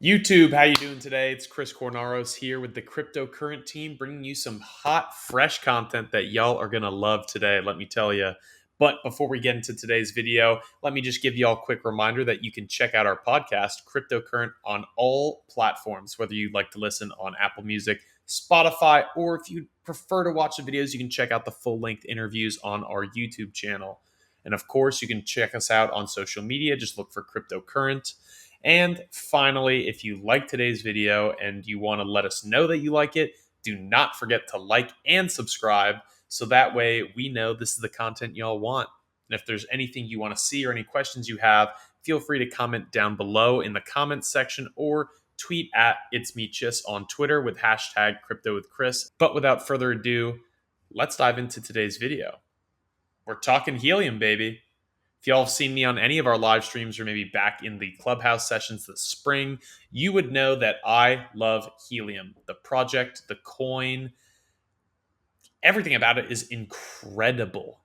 YouTube, how you doing today? It's Chris Cornaros here with the cryptocurrent team, bringing you some hot, fresh content that y'all are gonna love today, let me tell you. But before we get into today's video, let me just give y'all a quick reminder that you can check out our podcast, Cryptocurrent, on all platforms, whether you'd like to listen on Apple Music, Spotify, or if you prefer to watch the videos, you can check out the full-length interviews on our YouTube channel. And of course, you can check us out on social media. Just look for Cryptocurrent. And finally, if you like today's video and you want to let us know that you like it, do not forget to like and subscribe so that way we know this is the content y'all want. And if there's anything you want to see or any questions you have, feel free to comment down below in the comments section or tweet at It's Me Chis on Twitter with hashtag Crypto with Chris. But without further ado, let's dive into today's video. We're talking helium, baby. If y'all have seen me on any of our live streams or maybe back in the Clubhouse sessions this spring, you would know that I love Helium. The project, the coin, everything about it is incredible.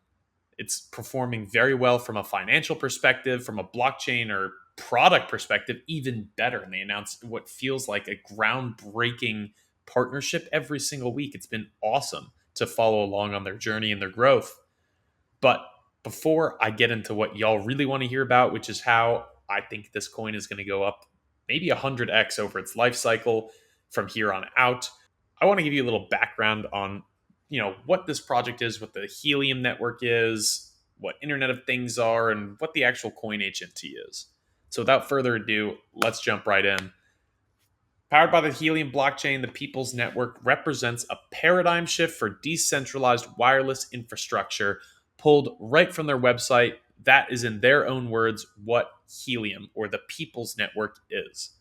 It's performing very well from a financial perspective, from a blockchain or product perspective, even better. And they announced what feels like a groundbreaking partnership every single week. It's been awesome to follow along on their journey and their growth. But before I get into what y'all really want to hear about, which is how I think this coin is going to go up maybe 100x over its life cycle from here on out, I want to give you a little background on, what this project is, what the Helium network is, what Internet of Things are, and what the actual coin HNT is. So without further ado, let's jump right in. Powered by the Helium blockchain, the People's Network represents a paradigm shift for decentralized wireless infrastructure pulled right from their website. That is, in their own words, what Helium, or the People's Network, is.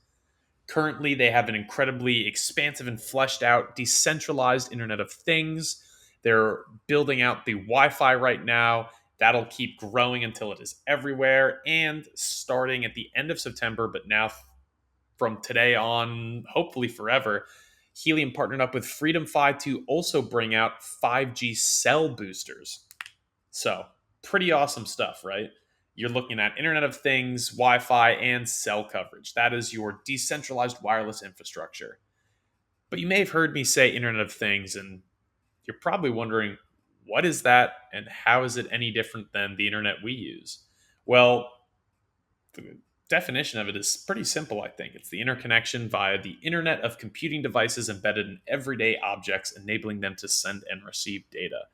Currently, they have an incredibly expansive and fleshed out decentralized Internet of Things. They're building out the Wi-Fi right now. That'll keep growing until it is everywhere. And starting at the end of September, but now from today on, hopefully forever, Helium partnered up with Freedom Fi to also bring out 5G cell boosters. So, pretty awesome stuff, right? You're looking at Internet of Things, Wi-Fi, and cell coverage. That is your decentralized wireless infrastructure. But you may have heard me say Internet of Things, and you're probably wondering, what is that, and how is it any different than the internet we use? Well, the definition of it is pretty simple, I think. It's the interconnection via the Internet of computing devices embedded in everyday objects, enabling them to send and receive data.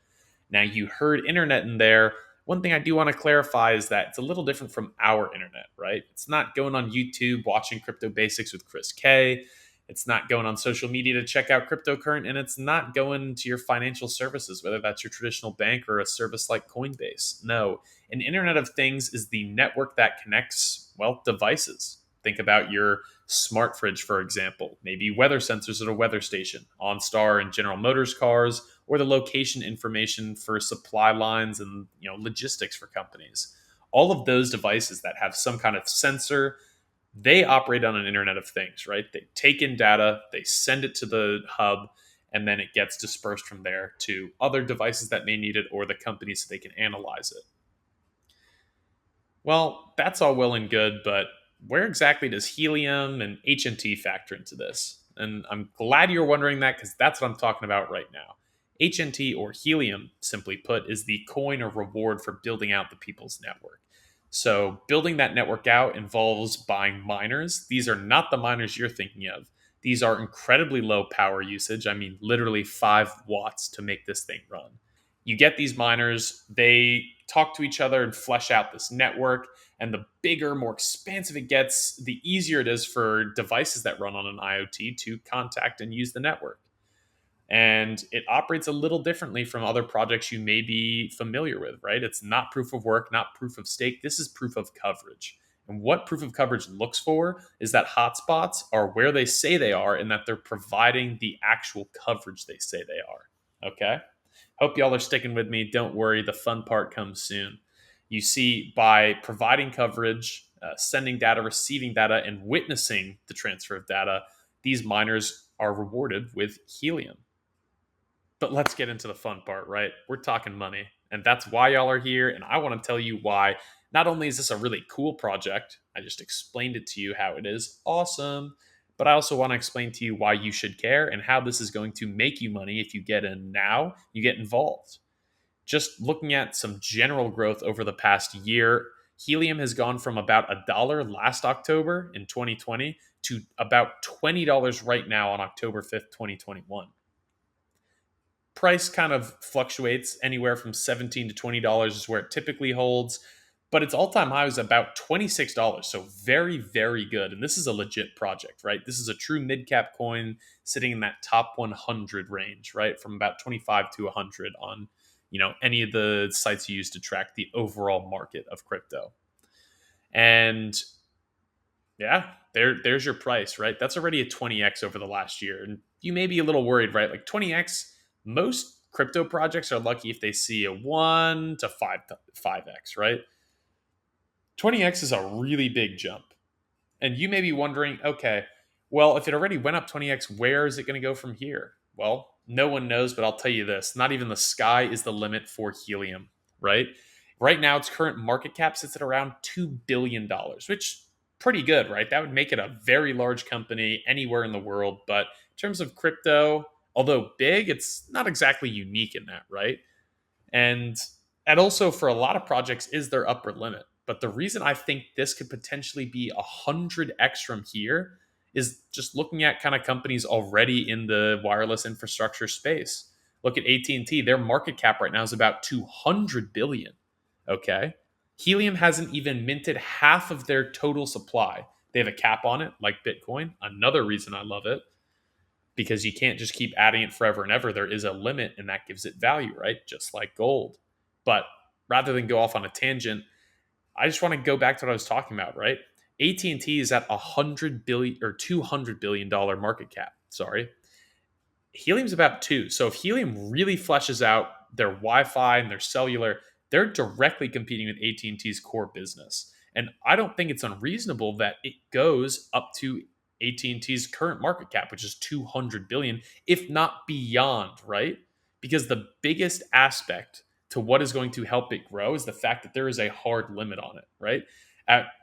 Now, you heard internet in there. One thing I do want to clarify is that it's a little different from our internet, right? It's not going on YouTube watching Crypto Basics with Chris K. It's not going on social media to check out Cryptocurrent, and it's not going to your financial services, whether that's your traditional bank or a service like Coinbase. No, an Internet of Things is the network that connects, devices. Think about your smart fridge, for example, maybe weather sensors at a weather station, OnStar and General Motors cars, or the location information for supply lines and logistics for companies. All of those devices that have some kind of sensor, they operate on an Internet of Things, right? They take in data, they send it to the hub, and then it gets dispersed from there to other devices that may need it or the companies so they can analyze it. Well, that's all well and good, but where exactly does Helium and HNT factor into this? And I'm glad you're wondering that, because that's what I'm talking about right now. HNT, or Helium, simply put, is the coin or reward for building out the People's Network. So building that network out involves buying miners. These are not the miners you're thinking of. These are incredibly low power usage. I mean, literally 5 watts to make this thing run. You get these miners, they talk to each other and flesh out this network. And the bigger, more expansive it gets, the easier it is for devices that run on an IoT to contact and use the network. And it operates a little differently from other projects you may be familiar with, right? It's not proof of work, not proof of stake. This is proof of coverage. And what proof of coverage looks for is that hotspots are where they say they are and that they're providing the actual coverage they say they are. Okay? Hope y'all are sticking with me. Don't worry, the fun part comes soon. You see, by providing coverage, sending data, receiving data, and witnessing the transfer of data, these miners are rewarded with Helium. But let's get into the fun part, right? We're talking money, and that's why y'all are here, and I want to tell you why. Not only is this a really cool project, I just explained it to you how it is awesome, but I also want to explain to you why you should care and how this is going to make you money if you get in now, you get involved. Just looking at some general growth over the past year, Helium has gone from about $1 last October in 2020 to about $20 right now on October 5th, 2021. Price kind of fluctuates anywhere from $17 to $20 is where it typically holds, but its all-time high was about $26. So very, very good. And this is a legit project, right? This is a true mid-cap coin sitting in that top 100 range, right? From about 25 to 100 on, any of the sites you use to track the overall market of crypto. And yeah, there's your price, right? That's already a 20x over the last year. And you may be a little worried, right? Like 20x, most crypto projects are lucky if they see a 1 to 5x, right? 20x is a really big jump. And you may be wondering, okay, well, if it already went up 20x, where is it going to go from here? Well, no one knows, but I'll tell you this, not even the sky is the limit for Helium, right? Right now, its current market cap sits at around $2 billion, which pretty good, right? That would make it a very large company anywhere in the world. But in terms of crypto, although big, it's not exactly unique in that, right? And and also for a lot of projects is their upper limit. But the reason I think this could potentially be 100x from here is just looking at kind of companies already in the wireless infrastructure space. Look at AT&T, their market cap right now is about 200 billion. Okay? Helium hasn't even minted half of their total supply. They have a cap on it like Bitcoin. Another reason I love it, because you can't just keep adding it forever and ever. There is a limit, and that gives it value, right? Just like gold. But rather than go off on a tangent, I just want to go back to what I was talking about, right? AT&T is at 100 billion or $200 billion market cap. Sorry. Helium's about two. So if Helium really fleshes out their Wi-Fi and their cellular, they're directly competing with AT&T's core business. And I don't think it's unreasonable that it goes up to AT&T's current market cap, which is 200 billion, if not beyond, right? Because the biggest aspect to what is going to help it grow is the fact that there is a hard limit on it, right?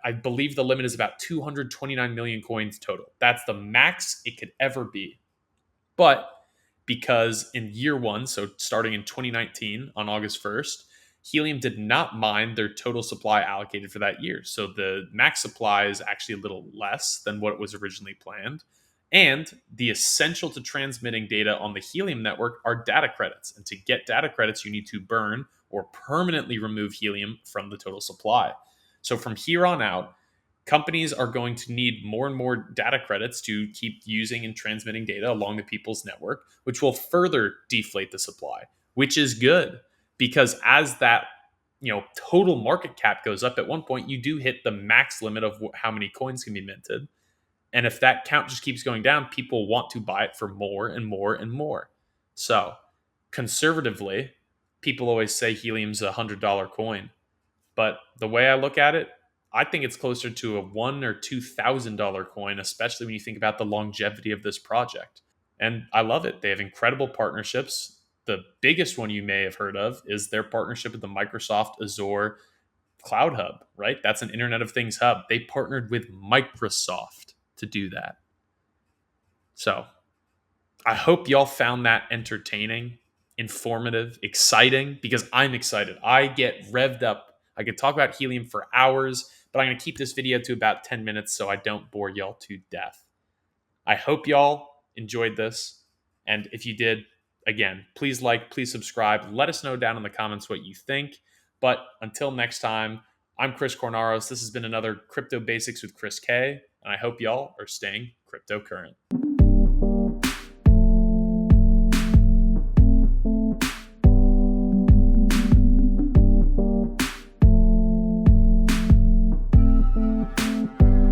I believe the limit is about 229 million coins total. That's the max it could ever be. But because in year one, so starting in 2019 on August 1st, Helium did not mine their total supply allocated for that year. So the max supply is actually a little less than what was originally planned. And the essential to transmitting data on the Helium network are data credits. And to get data credits, you need to burn or permanently remove Helium from the total supply. So from here on out, companies are going to need more and more data credits to keep using and transmitting data along the people's network, which will further deflate the supply, which is good because as that total market cap goes up, at one point you do hit the max limit of how many coins can be minted. And if that count just keeps going down, people want to buy it for more and more and more. So conservatively, people always say Helium's $100 coin. But the way I look at it, I think it's closer to a $1,000 or $2,000 coin, especially when you think about the longevity of this project. And I love it. They have incredible partnerships. The biggest one you may have heard of is their partnership with the Microsoft Azure Cloud Hub, right? That's an Internet of Things hub. They partnered with Microsoft to do that. So I hope y'all found that entertaining, informative, exciting, because I'm excited. I get revved up. I could talk about Helium for hours, but I'm going to keep this video to about 10 minutes so I don't bore y'all to death. I hope y'all enjoyed this. And if you did, again, please like, please subscribe. Let us know down in the comments what you think. But until next time, I'm Chris Cornaros. This has been another Crypto Basics with Chris K. And I hope y'all are staying cryptocurrent.